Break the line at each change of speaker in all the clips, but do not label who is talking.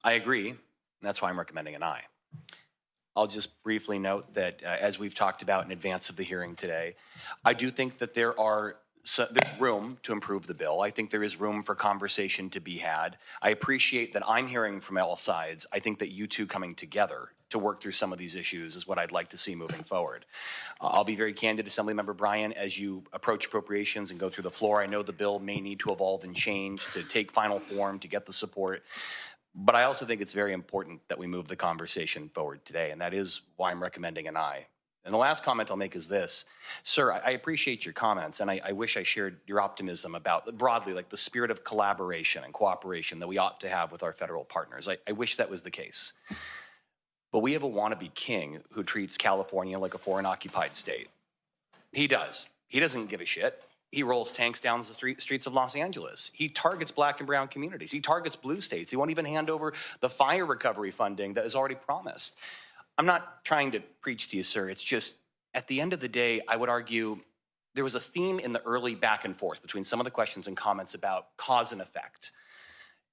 I agree, and that's why I'm recommending an aye. I'll just briefly note that as we've talked about in advance of the hearing today, I do think that there's room to improve the bill. I think there is room for conversation to be had. I appreciate that I'm hearing from all sides. I think that you two coming together to work through some of these issues is what I'd like to see moving forward. I'll be very candid, Assemblymember Bryan, as you approach appropriations and go through the floor. I know the bill may need to evolve and change to take final form to get the support. But I also think it's very important that we move the conversation forward today, and that is why I'm recommending an aye. And the last comment I'll make is this. Sir, I appreciate your comments, and I wish I shared your optimism about, broadly, like the spirit of collaboration and cooperation that we ought to have with our federal partners. I wish that was the case. But we have a wannabe king who treats California like a foreign occupied state. He does. He doesn't give a shit. He rolls tanks down the streets of Los Angeles. He targets black and brown communities. He targets blue states. He won't even hand over the fire recovery funding that is already promised. I'm not trying to preach to you, sir. It's just, at the end of the day, I would argue there was a theme in the early back and forth between some of the questions and comments about cause and effect.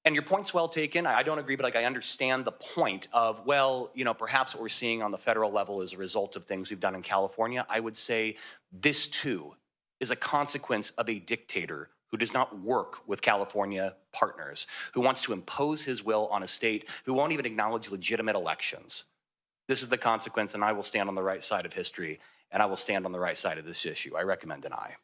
And your point's well taken. I don't agree, but like I understand the point of, well, you know, perhaps what we're seeing on the federal level is a result of things we've done in California. I would say this, too, is a consequence of a dictator who does not work with California partners, who wants to impose his will on a state, who won't even acknowledge legitimate elections. This is the consequence, and I will stand on the right side of history, and I will stand on the right side of this issue. I recommend an aye.